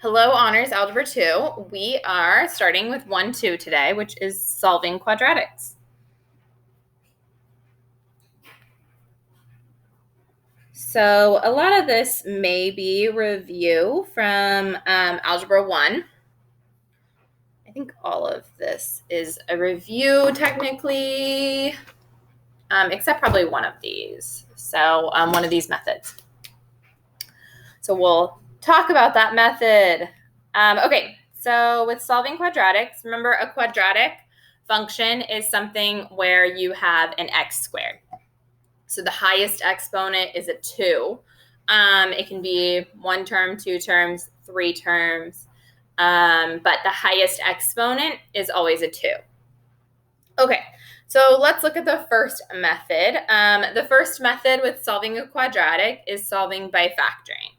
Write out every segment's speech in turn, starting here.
Hello, Honors Algebra 2. We are starting with 1-2 today, which is solving quadratics. So a lot of this may be review from Algebra 1. I think all of this is a review technically, except probably one of these. So one of these methods. So we'll talk about that method. Okay, so with solving quadratics, remember a quadratic function is something where you have an x squared. So the highest exponent is a 2. It can be 1 term, 2 terms, 3 terms, but the highest exponent is always a 2. Okay, so let's look at the first method. The first method with solving a quadratic is solving by factoring.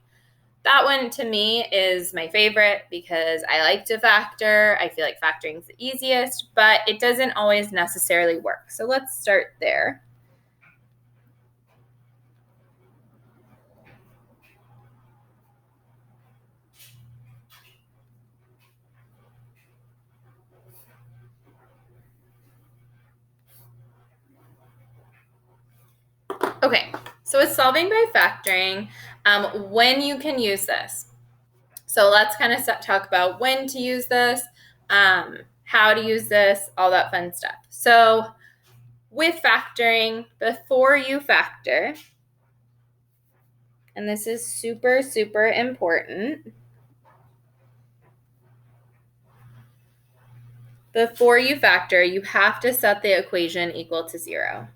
That one to me is my favorite because I like to factor. I feel like factoring is the easiest, but it doesn't always necessarily work. So let's start there. Okay, so with solving by factoring, when you can use this. So let's kind of talk about when to use this, how to use this, all that fun stuff. So with factoring, before you factor, and this is super, super important, before you factor, you have to set the equation equal to 0.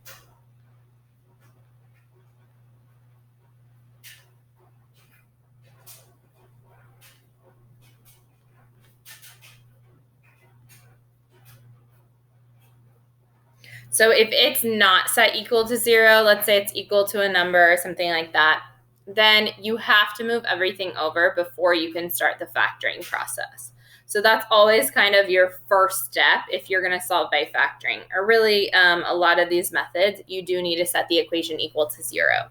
So if it's not set equal to 0, let's say it's equal to a number or something like that, then you have to move everything over before you can start the factoring process. So that's always kind of your first step if you're going to solve by factoring. Or really, a lot of these methods, you do need to set the equation equal to 0.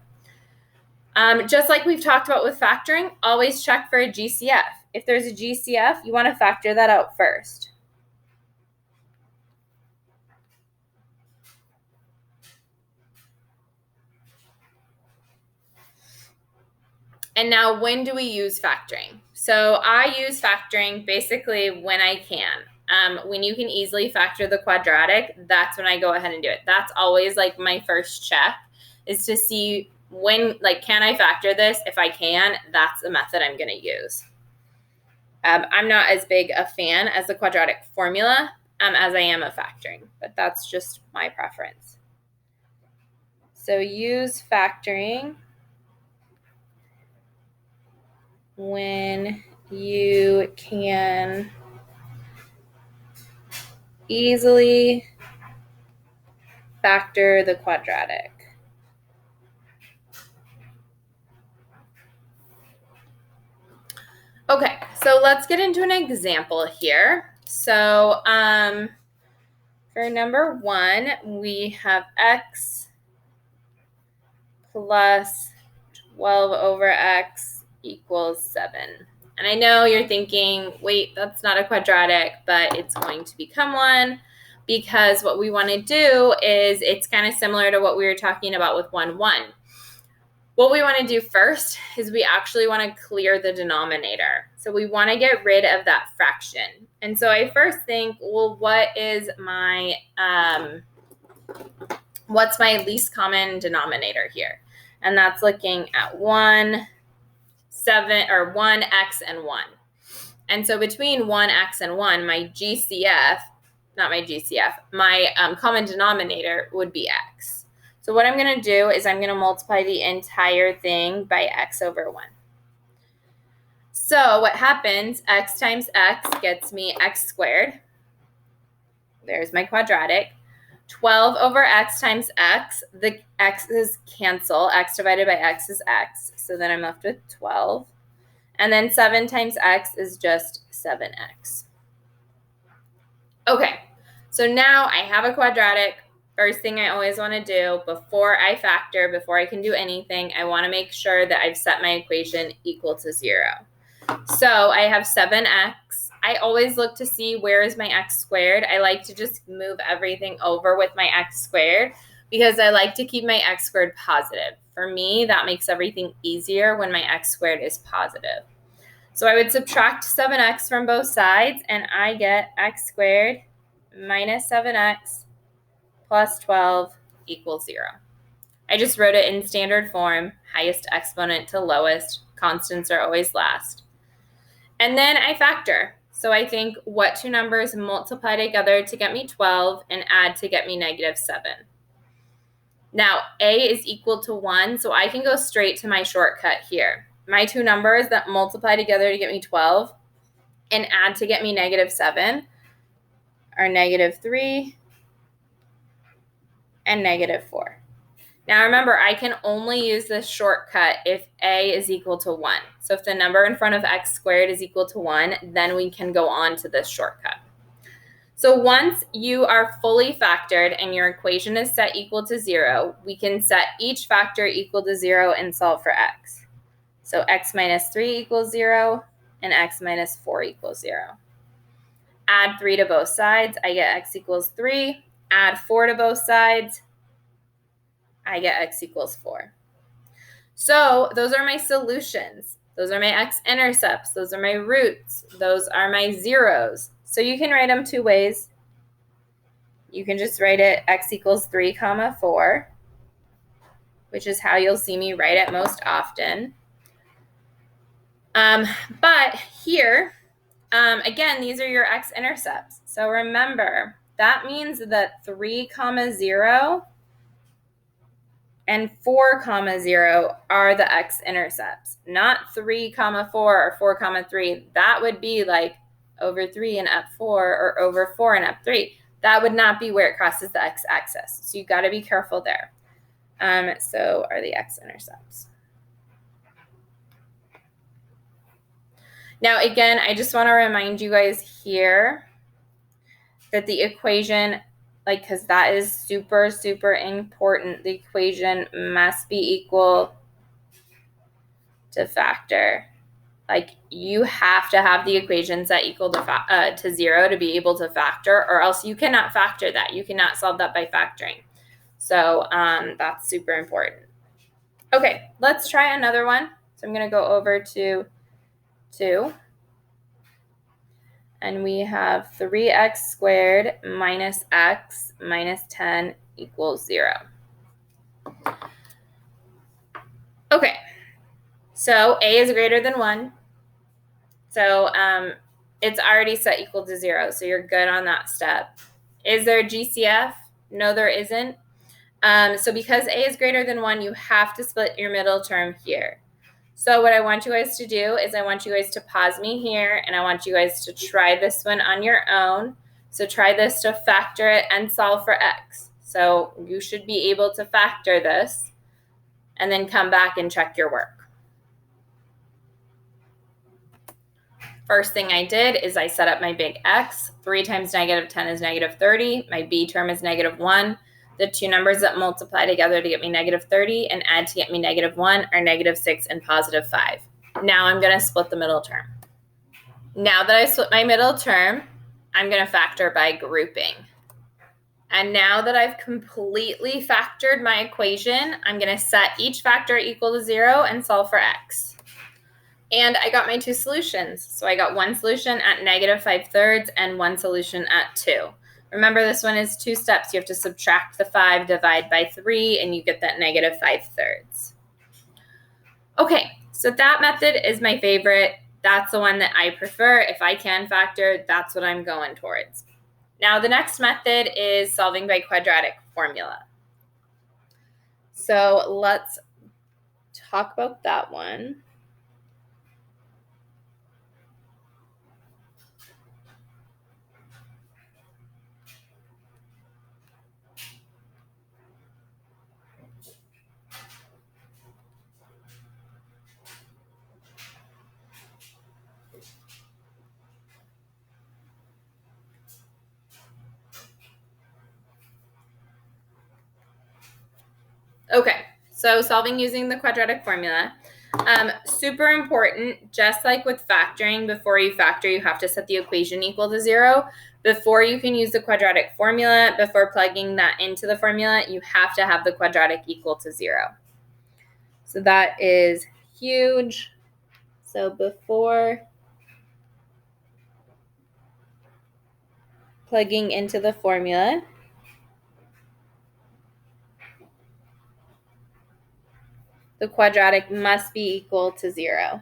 Just like we've talked about with factoring, always check for a GCF. If there's a GCF, you want to factor that out first. And now, when do we use factoring? So I use factoring basically when I can. When you can easily factor the quadratic, that's when I go ahead and do it. That's always like my first check, is to see when, like, can I factor this? If I can, that's the method I'm going to use. I'm not as big a fan as the quadratic formula as I am of factoring, but that's just my preference. So use factoring when you can easily factor the quadratic. Okay, so let's get into an example here. So for number 1, we have x plus 12 over x equals 7. And I know you're thinking, wait, that's not a quadratic, but it's going to become one, because what we want to do is, it's kind of similar to what we were talking about with 1-1. What we want to do first is we actually want to clear the denominator. So we want to get rid of that fraction. And so I first think, well, what's my least common denominator here? And that's looking at 1, 7, or 1x and 1. And so between 1x and 1, my common denominator would be x. So what I'm going to do is I'm going to multiply the entire thing by x over 1. So what happens, x times x gets me x squared. There's my quadratic. 12 over x times x, the x's cancel. X divided by x is x. So then I'm left with 12. And then 7 times x is just 7x. Okay, so now I have a quadratic. First thing I always want to do before I factor, before I can do anything, I want to make sure that I've set my equation equal to 0. So I have 7x. I always look to see where is my x squared. I like to just move everything over with my x squared because I like to keep my x squared positive. For me, that makes everything easier when my x squared is positive. So I would subtract 7x from both sides, and I get x squared minus 7x plus 12 equals 0. I just wrote it in standard form, highest exponent to lowest. Constants are always last. And then I factor. So I think what two numbers multiply together to get me 12 and add to get me negative 7. Now, a is equal to 1, so I can go straight to my shortcut here. My two numbers that multiply together to get me 12 and add to get me negative 7 are negative 3 and negative 4. Now remember, I can only use this shortcut if a is equal to 1. So if the number in front of x squared is equal to 1, then we can go on to this shortcut. So once you are fully factored and your equation is set equal to 0, we can set each factor equal to 0 and solve for x. So x minus 3 equals 0 and x minus 4 equals 0. Add 3 to both sides, I get x equals 3. Add 4 to both sides, I get x equals 4. So those are my solutions. Those are my x-intercepts. Those are my roots. Those are my zeros. So you can write them two ways. You can just write it x equals 3 comma 4, which is how you'll see me write it most often. But here, again, these are your x-intercepts. So remember, that means that 3 comma 0 and 4 comma 0 are the x-intercepts, not 3 comma 4 or 4 comma 3. That would be like over 3 and up 4 or over 4 and up 3. That would not be where it crosses the x-axis. So you got to be careful there. So are the x-intercepts. Now, again, I just want to remind you guys here that the equation, because that is super, super important, the equation must be equal to factor. You have to have the equation set equal to 0 to be able to factor, or else you cannot factor that. You cannot solve that by factoring. So that's super important. Okay, let's try another one. So I'm going to go over to 2. And we have 3x squared minus x minus 10 equals 0. Okay, so a is greater than 1. So it's already set equal to 0, so you're good on that step. Is there a GCF? No, there isn't. So because a is greater than 1, you have to split your middle term here. So what I want you guys to do is I want you guys to pause me here, and I want you guys to try this one on your own. So try this to factor it and solve for x. So you should be able to factor this and then come back and check your work. First thing I did is I set up my big X. 3 times negative 10 is negative 30. My B term is negative 1. The two numbers that multiply together to get me negative 30 and add to get me negative 1 are negative 6 and positive 5. Now I'm going to split the middle term. Now that I split my middle term, I'm going to factor by grouping. And now that I've completely factored my equation, I'm going to set each factor equal to 0 and solve for x. And I got my two solutions. So I got one solution at negative 5/3 and one solution at 2. Remember, this one is 2 steps. You have to subtract the 5, divide by 3, and you get that negative 5/3. Okay, so that method is my favorite. That's the one that I prefer. If I can factor, that's what I'm going towards. Now, the next method is solving by quadratic formula. So let's talk about that one. Okay, so solving using the quadratic formula. super important, just like with factoring, before you factor, you have to set the equation equal to 0. Before you can use the quadratic formula, before plugging that into the formula, you have to have the quadratic equal to 0. So that is huge. So before plugging into the formula, the quadratic must be equal to 0.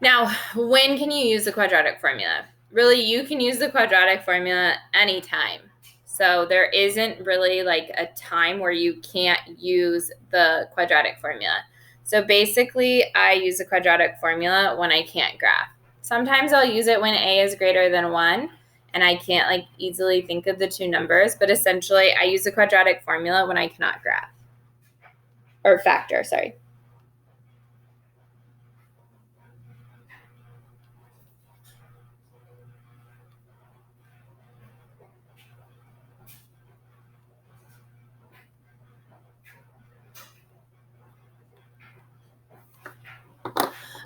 Now, when can you use the quadratic formula? Really, you can use the quadratic formula anytime. So there isn't really like a time where you can't use the quadratic formula. So basically, I use the quadratic formula when I can't graph. Sometimes I'll use it when a is greater than 1 and I can't like easily think of the two numbers, but essentially I use the quadratic formula when I cannot graph. Or factor, sorry.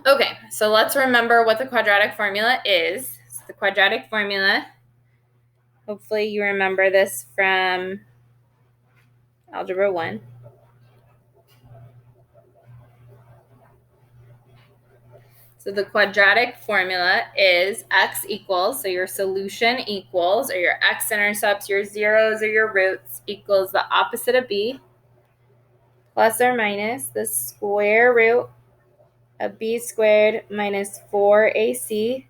Okay, so let's remember what the quadratic formula is. So the quadratic formula, hopefully you remember this from Algebra 1. So the quadratic formula is x equals, so your solution equals, or your x-intercepts, your zeros, or your roots, equals the opposite of b, plus or minus the square root of b squared minus 4ac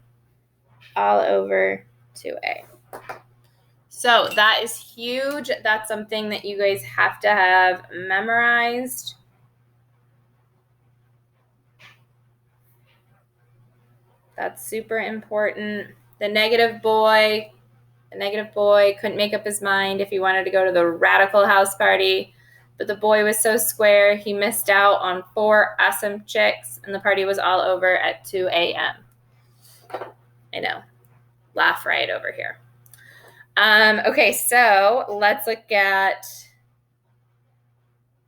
all over 2a. So that is huge. That's something that you guys have to have memorized. That's super important. The negative boy couldn't make up his mind if he wanted to go to the radical house party, but the boy was so square he missed out on 4 awesome chicks, and the party was all over at 2 a.m. I know. Laugh right over here. Okay, so let's look at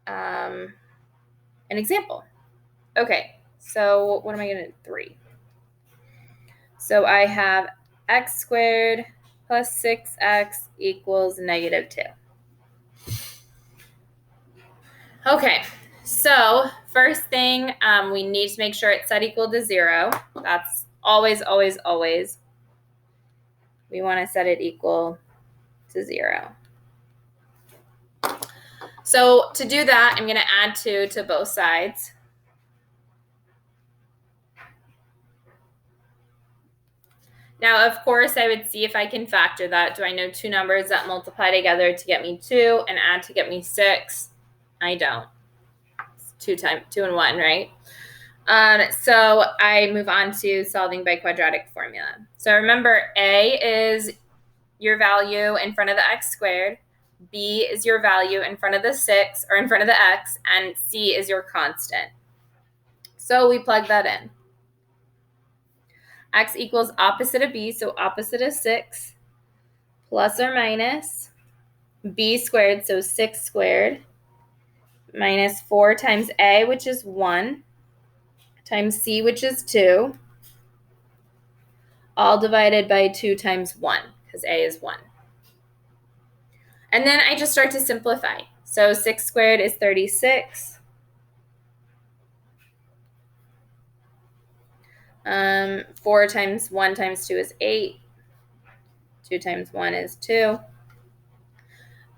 an example. Okay, so what am I going to do? 3. So I have x squared plus 6x equals negative 2. Okay, so first thing, we need to make sure it's set equal to 0. That's always, always, always. We want to set it equal to 0. So to do that, I'm going to add 2 to both sides. Now, of course, I would see if I can factor that. Do I know 2 numbers that multiply together to get me 2 and add to get me 6? I don't. It's 2 and 1, right? So I move on to solving by quadratic formula. So remember, a is your value in front of the x squared, b is your value in front of the 6 or in front of the x, and c is your constant. So we plug that in. X equals opposite of b, so opposite of 6, plus or minus b squared, so 6 squared, minus 4 times a, which is 1, times c, which is 2, all divided by 2 times 1, because a is 1. And then I just start to simplify. So 6 squared is 36. 4 times 1 times 2 is 8. 2 times 1 is 2.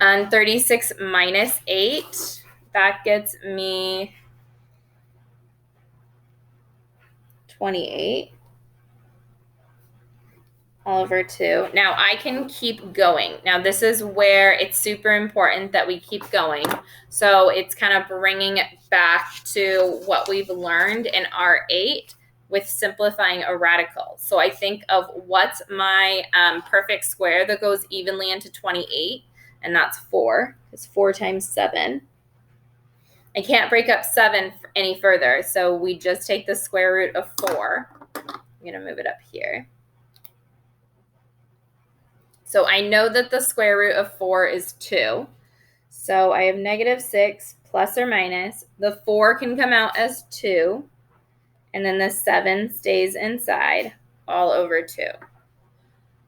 And 36 minus 8, that gets me 28 all over 2. Now I can keep going. Now this is where it's super important that we keep going. So it's kind of bringing it back to what we've learned in R8 with simplifying a radical. So I think of what's my perfect square that goes evenly into 28, and that's 4. It's 4 times 7. I can't break up 7 any further, so we just take the square root of 4. I'm going to move it up here. So I know that the square root of 4 is 2. So I have -6 plus or minus. The 4 can come out as 2. And then the 7 stays inside all over 2.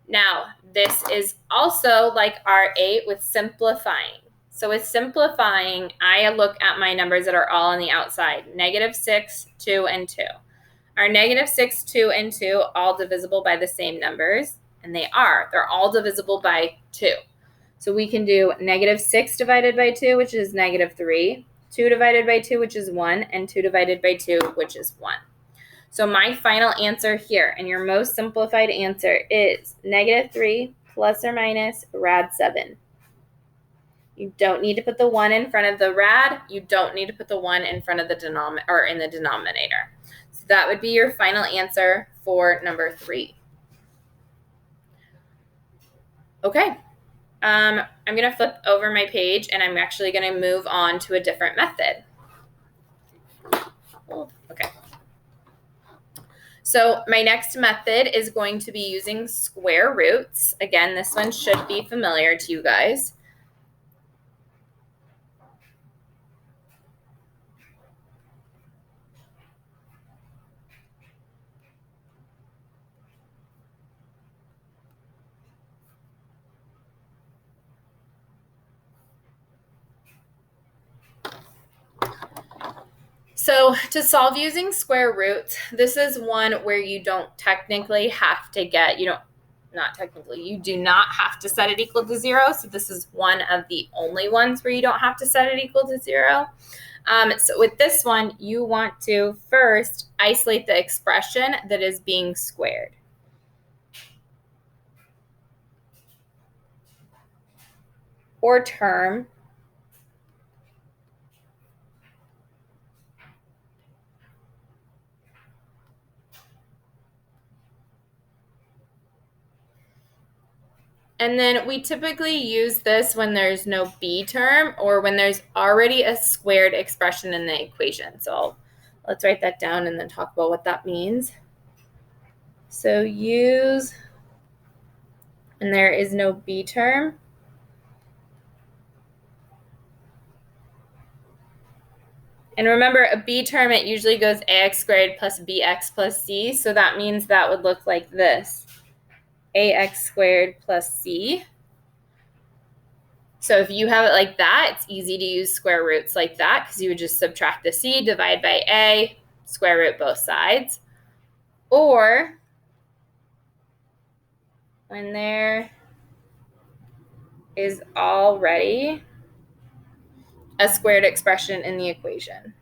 Now, this is also like our 8 with simplifying. So with simplifying, I look at my numbers that are all on the outside, -6, 2, and 2. Are -6, 2, and 2 all divisible by the same numbers? And they are. They're all divisible by 2. So we can do -6 divided by 2, which is -3, 2 divided by 2, which is 1, and 2 divided by 2, which is 1. So my final answer here, and your most simplified answer, is -3 plus or minus rad 7. You don't need to put the 1 in front of the rad. You don't need to put the 1 in front of the denominator or in the denominator. So that would be your final answer for number 3. Okay. I'm going to flip over my page, and I'm actually going to move on to a different method. Okay. So my next method is going to be using square roots. Again, this one should be familiar to you guys. So to solve using square roots, this is one where you don't technically have to get, you do not have to set it equal to 0. So this is one of the only ones where you don't have to set it equal to 0. So with this one, you want to first isolate the expression that is being squared. Or term. And then we typically use this when there's no b term or when there's already a squared expression in the equation. So let's write that down and then talk about what that means. So use when there is no b term. And remember, a b term, it usually goes ax squared plus bx plus c. So that means that would look like this. Ax squared plus c. So if you have it like that, it's easy to use square roots like that because you would just subtract the c, divide by a, square root both sides. Or when there is already a squared expression in the equation.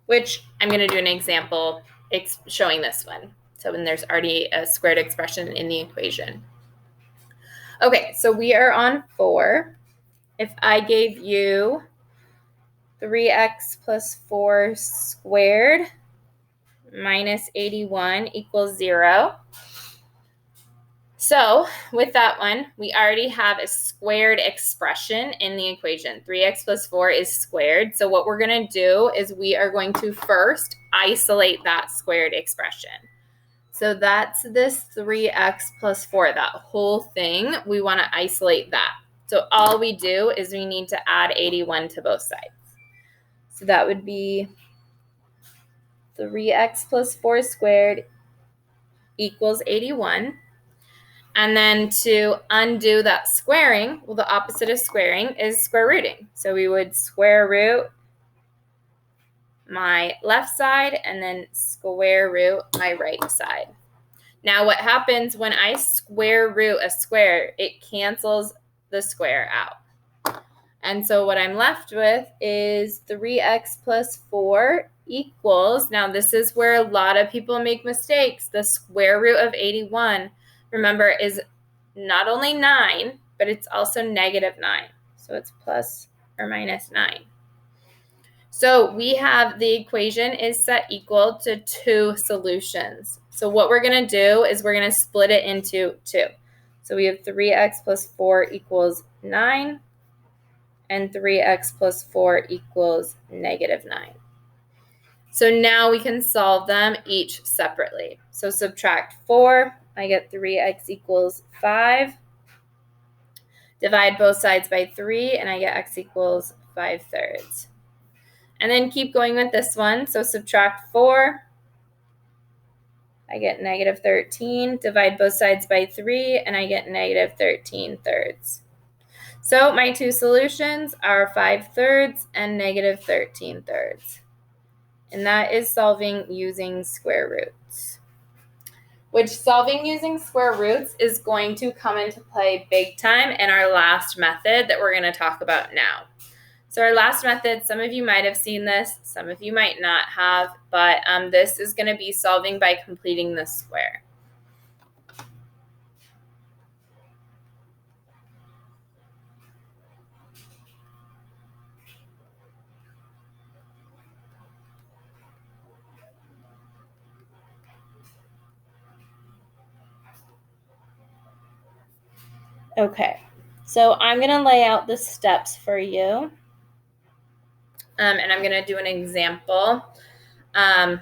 Which I'm going to do an example showing this one. So when there's already a squared expression in the equation. Okay, so we are on 4. If I gave you 3x plus 4 squared minus 81 equals 0. So with that one, we already have a squared expression in the equation. 3x plus 4 is squared. So what we're going to do is we are going to first isolate that squared expression. So that's this 3x plus 4, that whole thing. We want to isolate that. So all we do is we need to add 81 to both sides. So that would be 3x plus 4 squared equals 81. And then to undo that squaring, well, the opposite of squaring is square rooting. So we would square root my left side and then square root my right side. Now what happens when I square root a square, it cancels the square out. And so what I'm left with is 3x plus 4 equals, now this is where a lot of people make mistakes. The square root of 81, remember, is not only 9, but it's also -9. So it's plus or minus 9. So we have the equation is set equal to 2 solutions. So what we're going to do is we're going to split it into 2. So we have 3x plus 4 equals 9, and 3x plus 4 equals negative 9. So now we can solve them each separately. So subtract 4, I get 3x equals 5. Divide both sides by 3, and I get x equals 5/3. And then keep going with this one. So subtract 4, I get negative 13. Divide both sides by 3, and I get negative 13/3. So my two solutions are 5/3 and negative 13/3. And that is solving using square roots. Which solving using square roots is going to come into play big time in our last method that we're going to talk about now. So our last method, some of you might have seen this, some of you might not have, but this is going to be solving by completing the square. Okay, so I'm going to lay out the steps for you, and I'm going to do an example on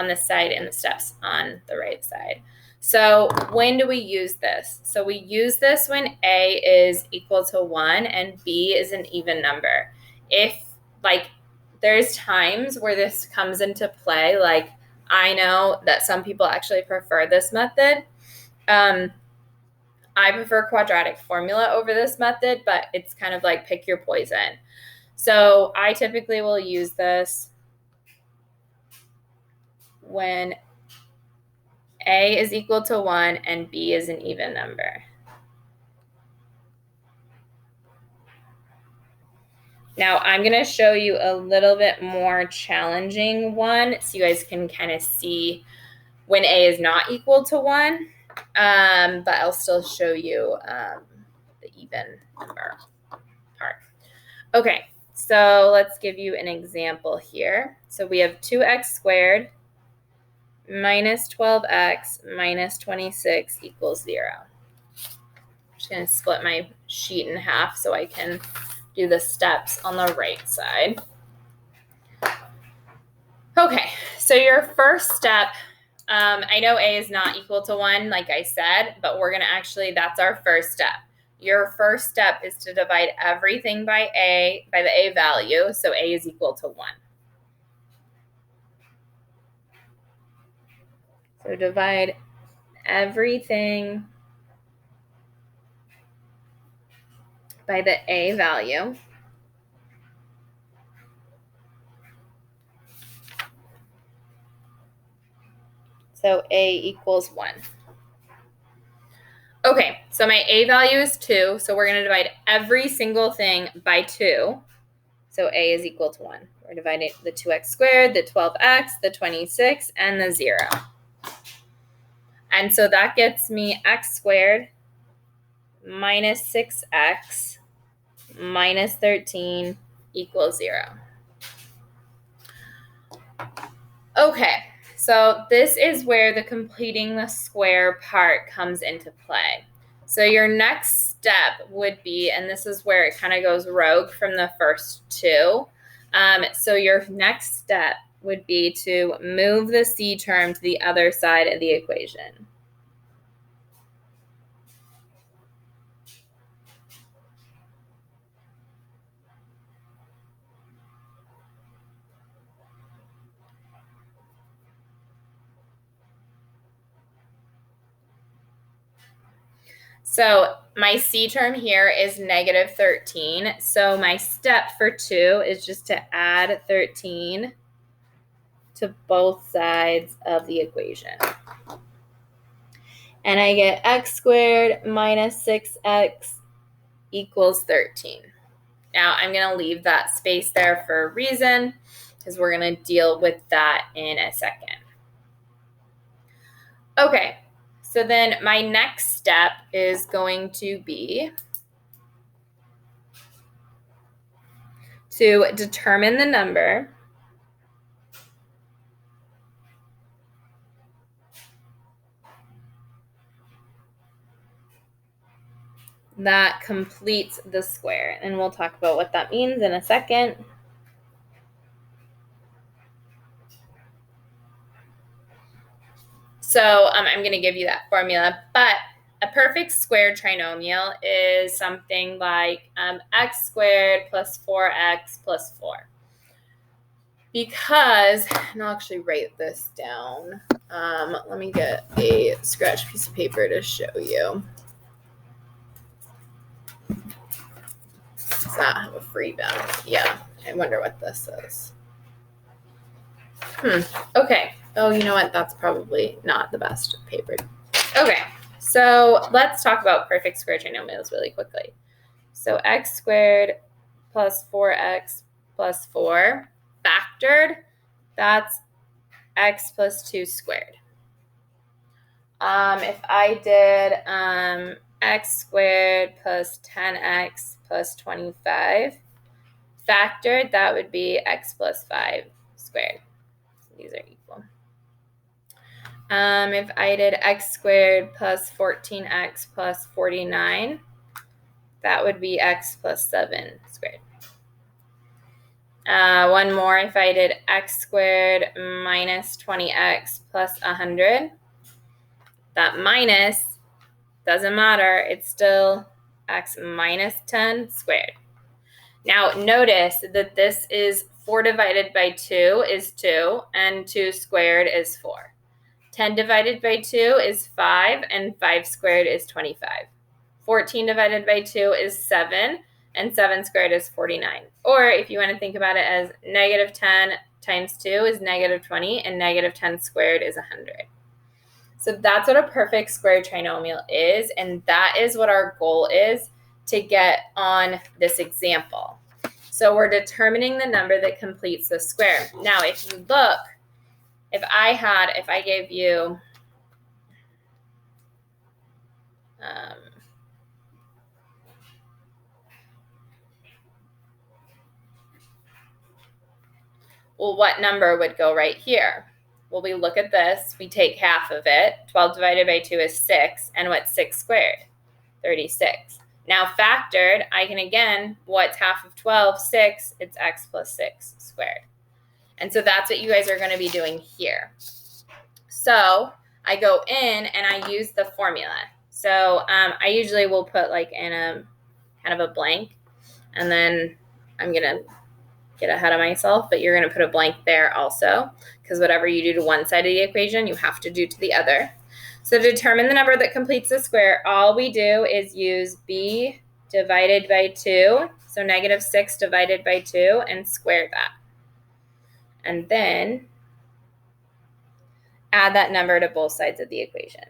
this side and the steps on the right side. So when do we use this? So we use this when A is equal to 1 and B is an even number. If, there's times where this comes into play, like I know that some people actually prefer this method. I prefer quadratic formula over this method, but it's kind of like pick your poison. So I typically will use this when A is equal to 1 and B is an even number. Now I'm going to show you a little bit more challenging one so you guys can kind of see when A is not equal to 1, but I'll still show you the even number part. Okay, so let's give you an example here. So we have 2x squared minus 12x minus 26 equals 0. I'm just going to split my sheet in half so I can do the steps on the right side. Okay, so your first step, I know A is not equal to 1, like I said, but we're going to actually, that's our first step. Your first step is to divide everything by the A value, so A is equal to 1. So divide everything by the A value. So A equals 1. Okay, so my A value is 2, so we're going to divide every single thing by 2. So A is equal to 1. We're dividing the 2x squared, the 12x, the 26, and the 0. And so that gets me x squared minus 6x minus 13 equals 0. Okay, so this is where the completing the square part comes into play. So your next step would be, and this is where it kind of goes rogue from the first two. So your next step would be to move the c term to the other side of the equation. So my c term here is negative 13. So my step for 2 is just to add 13 to both sides of the equation. And I get x squared minus 6x equals 13. Now I'm going to leave that space there for a reason, because we're going to deal with that in a second. Okay, so then my next step is going to be to determine the number that completes the square. And we'll talk about what that means in a second. So I'm going to give you that formula, but a perfect square trinomial is something like x squared plus 4x plus 4. Because, and I'll actually write this down. Let me get a scratch piece of paper to show you. Does that have a free bound? Yeah, I wonder what this is. Okay. Oh, you know what? That's probably not the best paper. Okay, so let's talk about perfect square trinomials really quickly. So x squared plus 4x plus 4 factored, that's x plus 2 squared. If I did x squared plus 10x plus 25 factored, that would be x plus 5 squared. So these are equal. If I did x squared plus 14x plus 49, that would be x plus 7 squared. One more, if I did x squared minus 20x plus 100, that minus doesn't matter. It's still x minus 10 squared. Now, notice that this is 4 divided by 2 is 2, and 2 squared is 4. 10 divided by 2 is 5, and 5 squared is 25. 14 divided by 2 is 7, and 7 squared is 49. Or if you want to think about it as negative 10 times 2 is negative 20, and negative 10 squared is 100. So that's what a perfect square trinomial is, and that is what our goal is to get on this example. So we're determining the number that completes the square. Now, if you look, if I gave you well, what number would go right here? Well, we look at this, we take half of it. 12 divided by 2 is 6, and what's 6 squared? 36. Now factored, I can again, what's half of 12? 6, it's x plus 6 squared. And so that's what you guys are going to be doing here. So I go in and I use the formula. So I usually will put like in a kind of a blank, and then I'm going to get ahead of myself, but you're going to put a blank there also, because whatever you do to one side of the equation, you have to do to the other. So to determine the number that completes the square, all we do is use b divided by 2, so negative 6 divided by 2, and square that. And then add that number to both sides of the equation.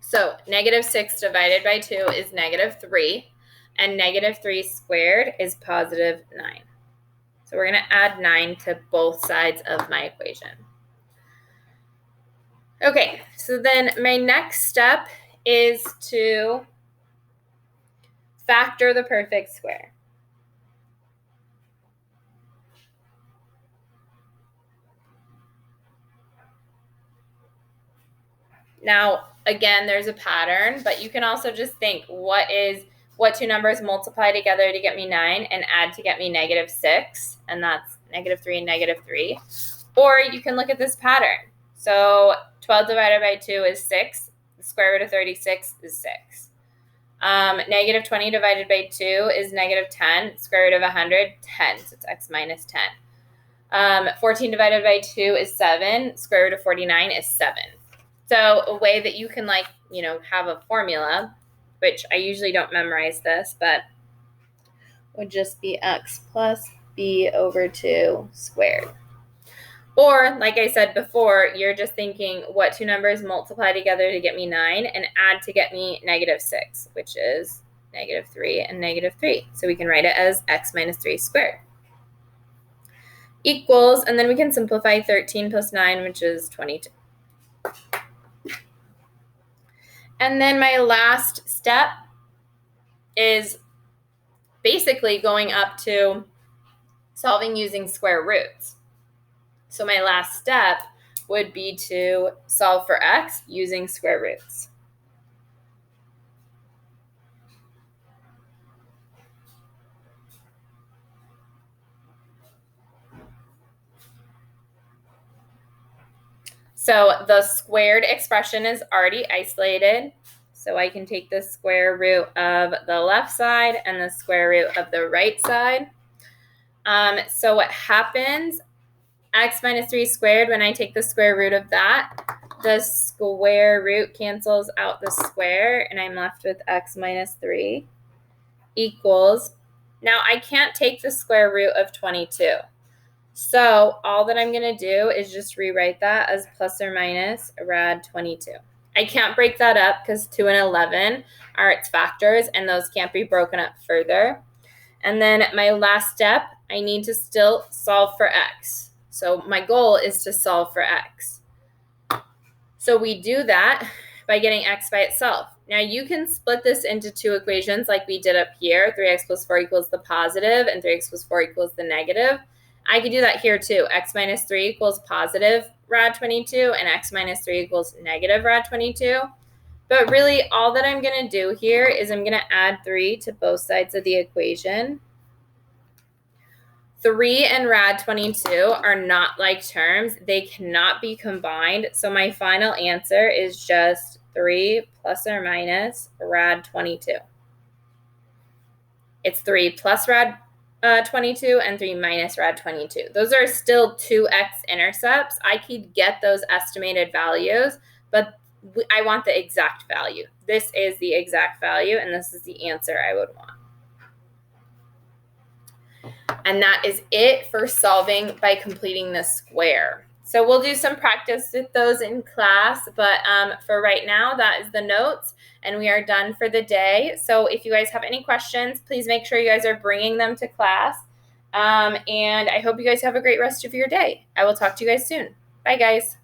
So negative 6 divided by 2 is negative 3, and negative 3 squared is positive 9. So we're going to add 9 to both sides of my equation. Okay, so then my next step is to factor the perfect square. Now, again, there's a pattern, but you can also just think, what two numbers multiply together to get me 9 and add to get me negative 6, and that's negative 3 and negative 3. Or you can look at this pattern. So 12 divided by 2 is 6. The square root of 36 is 6. Negative 20 divided by 2 is negative 10. Square root of 100, 10. So it's x minus 10. 14 divided by 2 is 7. Square root of 49 is 7. So a way that you can have a formula, which I usually don't memorize this, but would just be x plus b over 2 squared. Or, like I said before, you're just thinking, what two numbers multiply together to get me 9 and add to get me negative 6, which is negative 3 and negative 3. So we can write it as x minus 3 squared. Equals, and then we can simplify 13 plus 9, which is 22. And then my last step is basically going up to solving using square roots. So my last step would be to solve for x using square roots. So the squared expression is already isolated. So I can take the square root of the left side and the square root of the right side. So what happens, x minus 3 squared, when I take the square root of that, the square root cancels out the square, and I'm left with x minus 3 equals, now I can't take the square root of 22. So all that I'm going to do is just rewrite that as plus or minus rad 22. I can't break that up because 2 and 11 are its factors, and those can't be broken up further. And then my last step, I need to still solve for x. So my goal is to solve for x. So we do that by getting x by itself. Now you can split this into two equations like we did up here. 3x plus 4 equals the positive and 3x plus 4 equals the negative. I could do that here too. X minus 3 equals positive rad 22 and x minus 3 equals negative rad 22. But really all that I'm going to do here is I'm going to add 3 to both sides of the equation. 3 and rad 22 are not like terms. They cannot be combined. So my final answer is just 3 plus or minus rad 22. It's 3 plus rad 22 and 3 minus rad 22. Those are still 2x intercepts. I could get those estimated values, but I want the exact value. This is the exact value, and this is the answer I would want. And that is it for solving by completing the square. So we'll do some practice with those in class, but for right now, that is the notes, and we are done for the day. So if you guys have any questions, please make sure you guys are bringing them to class. And I hope you guys have a great rest of your day. I will talk to you guys soon. Bye, guys.